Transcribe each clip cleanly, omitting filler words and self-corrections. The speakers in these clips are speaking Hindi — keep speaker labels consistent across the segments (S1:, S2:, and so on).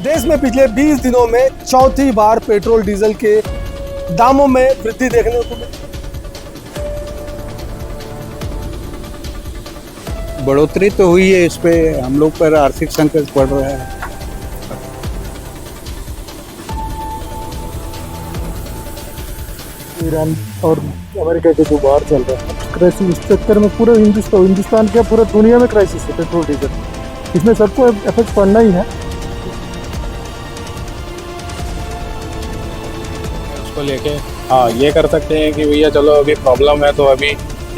S1: देश में पिछले 20 दिनों में चौथी बार पेट्रोल डीजल के दामों में वृद्धि देखने को मिली।
S2: बढ़ोतरी तो हुई है, इस पे हम लोग पर आर्थिक संकट पड़ रहा है।
S3: ईरान और अमेरिका के जो वार चल रहा है, क्राइसिस, इस चक्कर में पूरे हिंदुस्तान क्या पूरे दुनिया में क्राइसिस है पेट्रोल डीजल। इसमें सबको इफेक्ट पड़ना ही है।
S4: उसको लेके हाँ ये कर सकते हैं कि भैया चलो अभी प्रॉब्लम है तो अभी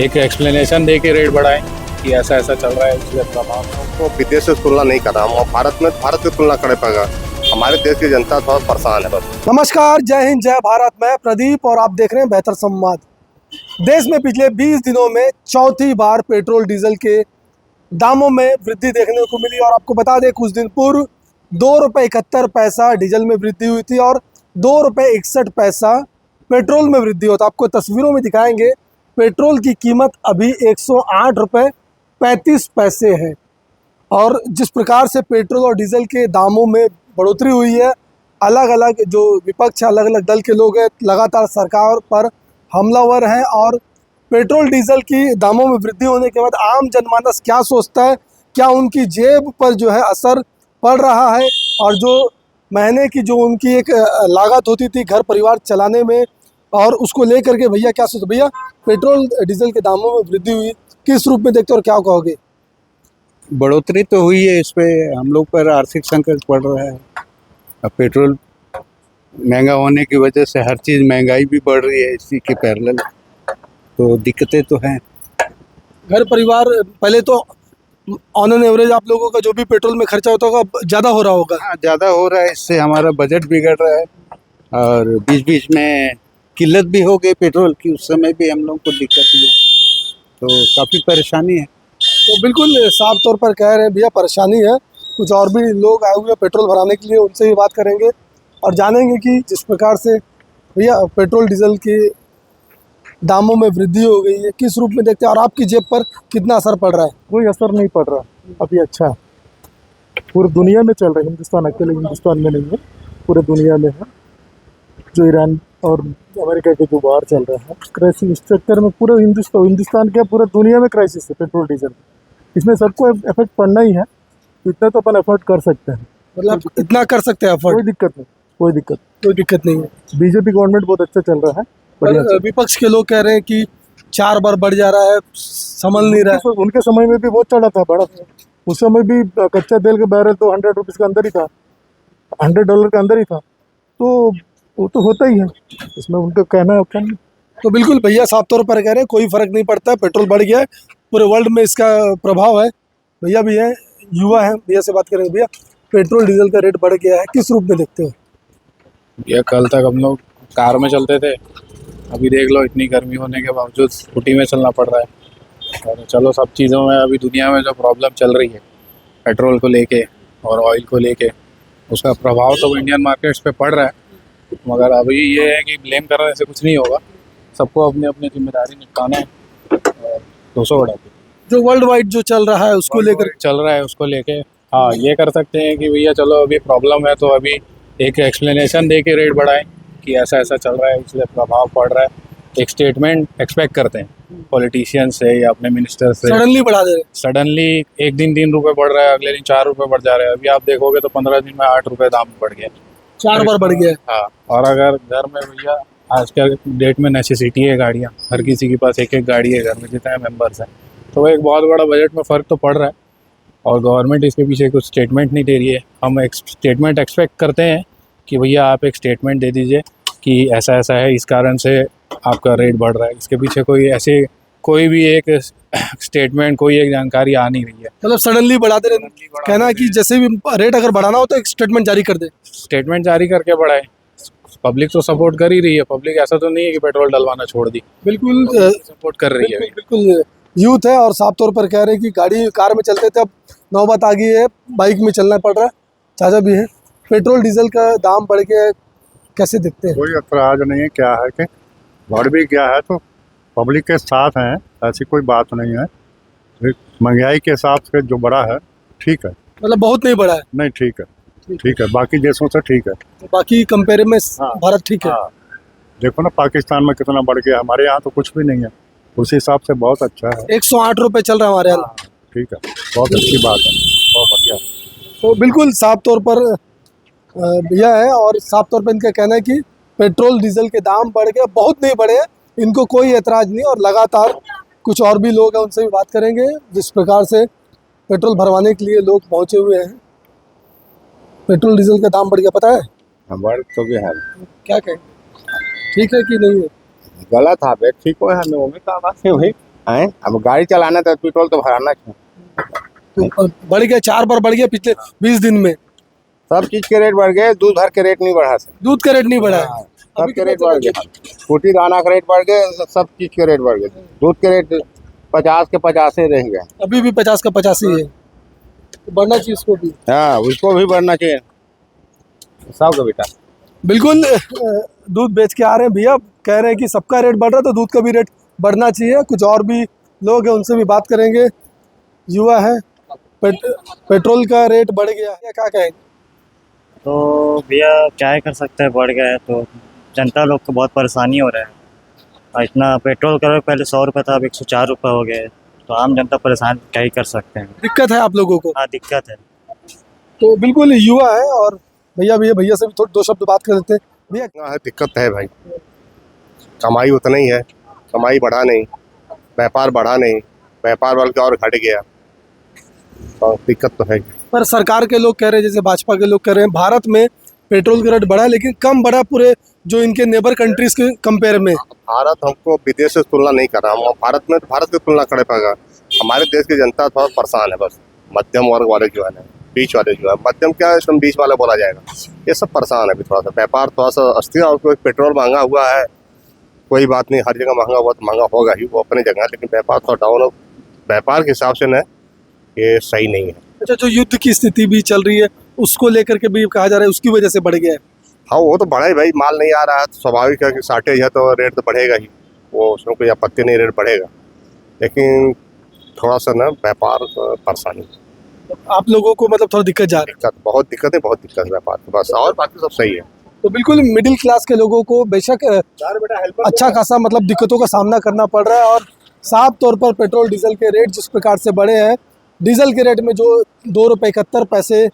S4: एक एक्सप्लेनेशन दे के रेट बढ़ाएं कि ऐसा ऐसा चल रहा है, इसलिए प्रभाव
S5: तो विदेश से तुलना नहीं कर रहा हूँ, भारत की तुलना करे पाएगा। हमारे देश की जनता थोड़ा परेशान है बस।
S1: नमस्कार, जय हिंद, जय भारत। मैं प्रदीप और आप देख रहे हैं बेहतर संवाद। देश में पिछले 20 दिनों में चौथी बार पेट्रोल डीजल के दामों में वृद्धि देखने को मिली। और आपको बता दें, कुछ दिन पूर्व ₹2.71 डीजल में वृद्धि हुई थी और ₹2.61 पेट्रोल में वृद्धि होता। आपको तस्वीरों में दिखाएंगे, पेट्रोल की कीमत अभी ₹108.35 है। और जिस प्रकार से पेट्रोल और डीजल के दामों में बढ़ोतरी हुई है, अलग अलग जो विपक्ष, अलग अलग दल के लोग हैं, लगातार सरकार पर हमलावर हैं। और पेट्रोल डीजल की दामों में वृद्धि होने के बाद आम जनमानस क्या सोचता है, क्या उनकी जेब पर जो है असर पड़ रहा है, और जो महीने की जो उनकी एक लागत होती थी घर परिवार चलाने में, और उसको लेकर के भैया क्या सोचते। भैया, पेट्रोल डीजल के दामों में वृद्धि हुई, किस रूप में देखते हो और क्या कहोगे?
S2: बढ़ोतरी तो हुई है, इस पे हम लोग पर आर्थिक संकट पड़ रहा है। अब पेट्रोल महंगा होने की वजह से हर चीज़ महंगाई भी बढ़ रही है, इसी के पैरेलल तो दिक्कतें तो हैं।
S1: घर परिवार पहले तो ऑन एन एवरेज आप लोगों का जो भी पेट्रोल में खर्चा होता होगा ज़्यादा हो रहा होगा।
S2: हाँ, ज़्यादा हो रहा है, इससे हमारा बजट बिगड़ रहा है और बीच बीच में किल्लत भी हो गई पेट्रोल की, उस समय भी हम लोग को दिक्कत हुई, तो काफ़ी परेशानी है।
S1: तो बिल्कुल साफ तौर पर कह रहे हैं भैया, परेशानी है। कुछ और भी लोग आए हुए हैं पेट्रोल भराने के लिए, उनसे भी बात करेंगे और जानेंगे कि जिस प्रकार से भैया पेट्रोल डीजल के दामों में वृद्धि हो गई है, किस रूप में देखते हैं और आपकी जेब पर कितना असर पड़ रहा है?
S3: कोई असर नहीं पड़ रहा, अभी अच्छा है। पूरी दुनिया में चल रहा है, हिंदुस्तान अकेले हिंदुस्तान में नहीं है, पूरे दुनिया में है। जो ईरान और अमेरिका के जो वार चल रहा है, क्राइसिस, इस चक्कर में पूरे हिंदुस्तान क्या पूरे दुनिया में क्राइसिस है पेट्रोल डीजल। इसमें सबको इफेक्ट पड़ना ही है। इतना तो अपन एफर्ट कर सकते हैं,
S1: मतलब इतना कर सकते हैं अफोर्ड?
S3: कोई दिक्कत
S1: नहीं है।
S3: बीजेपी गवर्नमेंट बहुत अच्छा चल रहा है।
S1: पर विपक्ष के लोग कह रहे हैं कि 4 बार बढ़ जा रहा है, संभल नहीं रहा है।
S3: उनके समय में भी बहुत चढ़ा था, बड़ा। उस समय भी कच्चा तेल का बैरल तो $100 के अंदर ही था, $100 के अंदर ही था। तो वो तो होता ही है, इसमें उनका कहना है।
S1: तो बिल्कुल भैया साफ तौर पर कह रहे हैं कोई फर्क नहीं पड़ता, पेट्रोल बढ़ गया है, पूरे वर्ल्ड में इसका प्रभाव है। भैया भी हैं, युवा हैं, भैया से बात करेंगे। भैया, पेट्रोल डीजल का रेट बढ़ गया है, किस रूप में देखते हो?
S4: ये कल तक हम लोग कार में चलते थे, अभी देख लो इतनी गर्मी होने के बावजूद स्कूटी में चलना पड़ रहा है। और चलो सब चीज़ों में अभी दुनिया में जो प्रॉब्लम चल रही है पेट्रोल को लेके और ऑयल को लेके, उसका प्रभाव तो इंडियन मार्केट्स पे पड़ रहा है। मगर अभी ये है कि ब्लेम करने से कुछ नहीं होगा, सबको अपनी अपनी जिम्मेदारी निपटाना है और 200 बढ़ा
S1: जो वर्ल्ड वाइड जो चल रहा है उसको लेके हाँ ये कर सकते हैं कि भैया चलो अभी प्रॉब्लम है तो अभी एक एक्सप्लेनेशन दे के रेट बढ़ाएं कि ऐसा ऐसा चल रहा है, इसलिए प्रभाव पड़ रहा है। एक स्टेटमेंट एक्सपेक्ट करते हैं पॉलिटिशियन से या अपने मिनिस्टर से। सडनली बढ़ा दे रहे हैं।
S4: सडनली एक दिन ₹3 बढ़ रहा है, अगले दिन ₹4 बढ़ जा रहा है। अभी आप देखोगे तो 15 दिन में ₹8 दाम बढ़ गया,
S1: 4 बार बढ़ गया है।
S4: हाँ, और अगर घर में भैया आज के डेट में नेसेसिटी है गाड़ियाँ, हर किसी के पास एक एक गाड़ी है घर में, जितने मेंबर्स हैं, तो एक बहुत बड़ा बजट में फ़र्क तो पड़ रहा है। और गवर्नमेंट इसके पीछे कुछ स्टेटमेंट नहीं दे रही है। हम एक स्टेटमेंट एक्सपेक्ट करते हैं कि भैया आप एक स्टेटमेंट दे दीजिए कि ऐसा ऐसा है, इस कारण से आपका रेट बढ़ रहा है। इसके पीछे कोई भी एक स्टेटमेंट, कोई एक जानकारी आ नहीं रही है।
S1: मतलब सडनली बढ़ाते रहे, कहना है कि जैसे भी रेट अगर बढ़ाना हो तो एक स्टेटमेंट जारी कर दे।
S4: स्टेटमेंट जारी करके बढ़ाए। पब्लिक तो सपोर्ट कर ही रही है, पब्लिक ऐसा तो नहीं है कि पेट्रोल डलवाना छोड़ दी,
S1: बिल्कुल
S4: सपोर्ट कर रही है।
S1: बिल्कुल यूथ है और साफ तौर पर कह रहे हैं कि गाड़ी कार में चलते थे, अब नौबत आ गई है बाइक में चलना पड़ रहा है। चाचा भी है, पेट्रोल डीजल का दाम बढ़ गया है, कैसे दिखते हैं?
S6: कोई एतराज नहीं है, क्या है कि बढ़ भी गया है तो पब्लिक के साथ हैं, ऐसी कोई बात नहीं है। महंगाई के हिसाब से जो बढ़ा है ठीक है,
S1: मतलब बहुत नहीं बढ़ा है।
S6: नहीं ठीक है। ठीक है, बाकी देशों से ठीक है।
S1: बाकी कंपेयर में
S6: हाँ।
S1: भारत ठीक है।
S6: हाँ, देखो ना पाकिस्तान में कितना बढ़ गया, हमारे यहाँ तो कुछ भी नहीं है, उस हिसाब से बहुत अच्छा है।
S1: 108 रुपये चल रहा है हमारे यहाँ।
S6: ठीक है, बहुत अच्छी बात है, बहुत बढ़िया।
S1: तो बिल्कुल साफ तौर पर भैया है, और साफ तौर पर इनका कहना है कि पेट्रोल डीजल के दाम बढ़ गए, बहुत नहीं बढ़े हैं, इनको कोई एतराज़ नहीं। और लगातार कुछ और भी लोग हैं, उनसे भी बात करेंगे जिस प्रकार से पेट्रोल भरवाने के लिए लोग पहुंचे हुए हैं। पेट्रोल डीजल का दाम बढ़ गया, पता है
S5: हमारे तो भी है
S1: क्या कहें, ठीक है कि नहीं है?
S5: गलत है, ठीक हो हमें वो में का बात है भाई हैं। अब गाड़ी चलाना तो पेट्रोल तो भराना चाहिए।
S1: तो बढ़ गया, 4 बार बढ़ गया पिछले 20 दिन में।
S5: सब चीज के रेट बढ़ गए, दूध भर के रेट नहीं बढ़ा सर।
S1: दूध का रेट नहीं बढ़ा है,
S5: सब के रेट बढ़ गए, रोटी दाना का रेट बढ़ गए, सब चीज के रेट बढ़ गए। दूध के रेट 50 के 50 ही रह गए।
S1: अभी भी 50 का 50 ही है, तो बढ़ना चाहिए इसको भी।
S5: हाँ, उसको भी बढ़ना चाहिए सब का बेटा।
S1: बिल्कुल दूध बेच के आ रहे हैं भैया, कह रहे हैं कि सबका रेट बढ़ रहा है तो दूध का भी रेट बढ़ना चाहिए। कुछ और भी लोग हैं, उनसे भी बात करेंगे। युवा है, पेट्रोल का रेट बढ़ गया है, क्या कहेंगे?
S7: तो भैया क्या ही कर सकते हैं, बढ़ गया है तो जनता लोग को बहुत परेशानी हो रहा है। और इतना पेट्रोल का पहले 100 रुपये था, अब 104 रुपये हो गया है, तो आम जनता परेशान क्या ही कर सकते हैं।
S1: दिक्कत है आप लोगों को?
S7: हाँ, दिक्कत है।
S1: तो बिल्कुल युवा है, और भैया से भी थोड़ी 2 शब्द बात कर लेते हैं। भैया
S5: है दिक्कत है भाई, कमाई उतना ही है, कमाई बढ़ा नहीं, व्यापार बढ़ा नहीं, व्यापार बल्कि और घट गया, तो दिक्कत तो है।
S1: पर सरकार के लोग कह रहे हैं, जैसे भाजपा के लोग कह रहे हैं, भारत में पेट्रोल का रेट बढ़ा है लेकिन कम बढ़ा पूरे जो इनके नेबर कंट्रीज के कंपेयर में।
S5: भारत हमको विदेश से तुलना नहीं कर रहा हूँ, भारत में तो भारत की तुलना करे पाएगा। हमारे देश की जनता थोड़ा परेशान है, बस मध्यम वर्ग वाले जो है ना, बीच वाले जो है, मध्यम क्या है इसमें बीच वाले बोला जाएगा, ये सब परेशान है अभी। थोड़ा सा व्यापार थोड़ा सा अस्थिर, और कोई पेट्रोल महंगा हुआ है, कोई बात नहीं, हर जगह महंगा हुआ तो महंगा होगा ही, वो अपनी जगह, लेकिन व्यापार थोड़ा डाउन, व्यापार के हिसाब से ना ये सही नहीं है।
S1: अच्छा, जो युद्ध की स्थिति भी चल रही है उसको लेकर के भी कहा जा रहा है उसकी वजह से बढ़ गया है।
S5: हाँ, वो तो बढ़ा ही भाई, माल नहीं आ रहा है तो स्वाभाविक है कि शॉर्टेज है तो रेट तो बढ़ेगा ही, वो उसमें कोई आपत्ति नहीं, रेट बढ़ेगा, लेकिन थोड़ा सा ना व्यापार परेशानी,
S1: आप लोगों को मतलब थोड़ा दिक्कत जा रही है।
S5: दिक्कत बहुत दिक्कत है, बहुत दिक्कत है व्यापार की, बस और बाकी सब सही है।
S1: तो बिल्कुल मिडिल क्लास के लोगों को बेशक अच्छा खासा मतलब दिक्कतों का सामना करना पड़ रहा है। और साफ तौर पर पेट्रोल डीजल के रेट जिस प्रकार से बढ़े हैं, डीजल के रेट में जो 2 रुपये 71 पैसे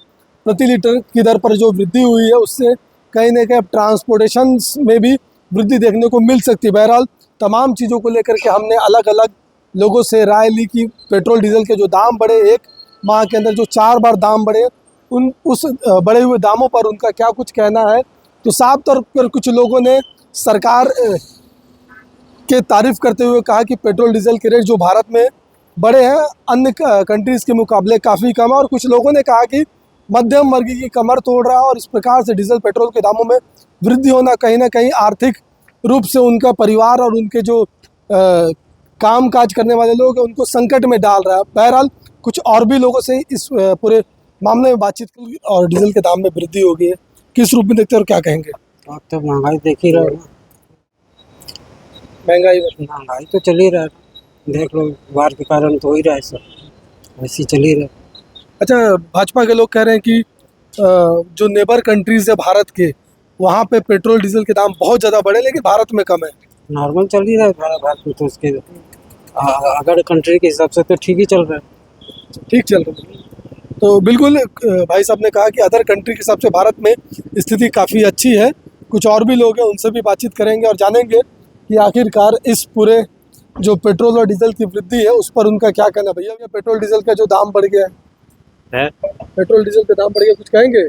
S1: प्रति लीटर की दर पर जो वृद्धि हुई है, उससे कहीं ना कहीं अब ट्रांसपोर्टेशन में भी वृद्धि देखने को मिल सकती है। बहरहाल तमाम चीज़ों को लेकर के हमने अलग अलग लोगों से राय ली कि पेट्रोल डीजल के जो दाम बढ़े, 1 माह के अंदर जो 4 बार दाम बढ़े, उस बढ़े हुए दामों पर उनका क्या कुछ कहना है। तो साफ तौर पर कुछ लोगों ने सरकार के तारीफ करते हुए कहा कि पेट्रोल डीजल के रेट जो भारत में बढ़े हैं अन्य कंट्रीज़ के मुकाबले काफ़ी कम है। और कुछ लोगों ने कहा कि मध्यम वर्ग की कमर तोड़ रहा है, और इस प्रकार से डीजल पेट्रोल के दामों में वृद्धि होना कहीं ना कहीं आर्थिक रूप से उनका परिवार और उनके जो काम काज करने वाले लोग हैं उनको संकट में डाल रहा है। बहरहाल कुछ और भी लोगों से इस पूरे मामले में बातचीत की, और डीजल के दाम में वृद्धि हो गई है, किस रूप में देखते हैं और क्या कहेंगे?
S8: अब तो महंगाई देख ही रहे हो, महंगाई तो चल ही रहा है, देख लो, वार के कारण तो हो ही रहा है, सब वैसे चल ही रहा है।
S1: अच्छा, भाजपा के लोग कह रहे हैं कि जो नेबर कंट्रीज़ है भारत के, वहाँ पे पेट्रोल डीजल के दाम बहुत ज़्यादा बढ़े लेकिन भारत में कम है।
S8: नॉर्मल चल ही रहा है भारत में, तो उसके अगर कंट्री के हिसाब से तो ठीक ही चल रहा है।
S1: ठीक चल रहा है। तो बिल्कुल भाई साहब ने कहा कि अदर कंट्री के हिसाब से भारत में स्थिति काफ़ी अच्छी है। कुछ और भी लोग हैं, उनसे भी बातचीत करेंगे और जानेंगे कि आखिरकार इस पूरे जो पेट्रोल और डीजल की वृद्धि है उस पर उनका क्या कहना। भैया पेट्रोल डीजल का जो दाम बढ़ गया है, पेट्रोल डीजल का दाम बढ़ गया, कुछ कहेंगे?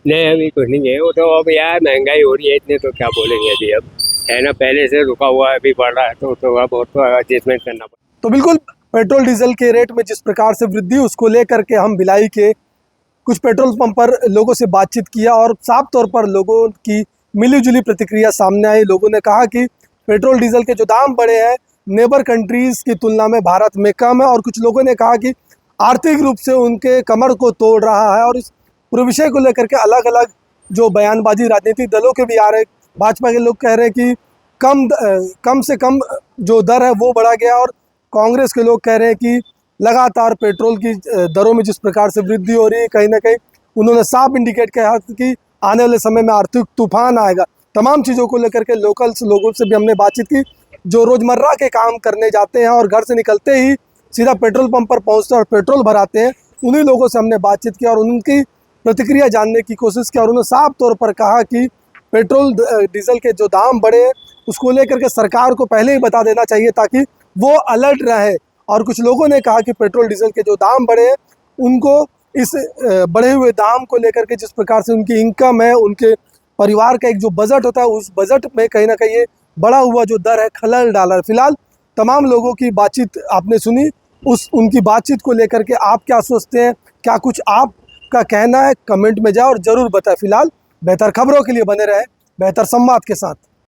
S9: नहीं, अभी कुछ नहीं है, वो तो अब यार महंगाई हो रही है इतने, तो क्या बोलेंगे अभी, अब है ना, पहले से रुका हुआ है, अभी बढ़ रहा है तो अब तो एडजस्टमेंट करना पड़ेगा।
S1: तो बिल्कुल पेट्रोल डीजल के रेट में जिस प्रकार से वृद्धि, उसको लेकर के हम भिलाई के कुछ पेट्रोल पंप पर लोगों से बातचीत किया, और साफ तौर पर लोगों की मिलीजुली प्रतिक्रिया सामने आई। लोगों ने कहा कि पेट्रोल डीजल के जो दाम बढ़े हैं नेबर कंट्रीज़ की तुलना में भारत में कम है, और कुछ लोगों ने कहा कि आर्थिक रूप से उनके कमर को तोड़ रहा है। और इस पूरे विषय को लेकर के अलग अलग जो बयानबाजी राजनीतिक दलों के भी आ रहे, भाजपा के लोग कह रहे हैं कि कम से कम जो दर है वो बढ़ा गया, और कांग्रेस के लोग कह रहे हैं कि लगातार पेट्रोल की दरों में जिस प्रकार से वृद्धि हो रही है, कहीं ना कहीं उन्होंने साफ इंडिकेट किया कि आने वाले समय में आर्थिक तूफान आएगा। तमाम चीज़ों को लेकर के लोकल लोगों से भी हमने बातचीत की, जो रोज़मर्रा के काम करने जाते हैं और घर से निकलते ही सीधा पेट्रोल पंप पर पहुंचते और पेट्रोल भराते हैं, उन्हीं लोगों से हमने बातचीत की और उनकी प्रतिक्रिया जानने की कोशिश की। और उन्होंने साफ तौर पर कहा कि पेट्रोल डीजल के जो दाम बढ़े उसको लेकर के सरकार को पहले ही बता देना चाहिए ताकि वो अलर्ट रहे। और कुछ लोगों ने कहा कि पेट्रोल डीजल के जो दाम बढ़े उनको इस बढ़े हुए दाम को लेकर के जिस प्रकार से उनकी इनकम है, उनके परिवार का एक जो बजट होता है, उस बजट में कहीं ना कहीं ये बढ़ा हुआ जो दर है खलल डाला है। फिलहाल तमाम लोगों की बातचीत आपने सुनी, उनकी बातचीत को लेकर के आप क्या सोचते हैं, क्या कुछ आपका कहना है, कमेंट में जाओ और ज़रूर बताएं। फिलहाल बेहतर खबरों के लिए बने रहे बेहतर संवाद के साथ।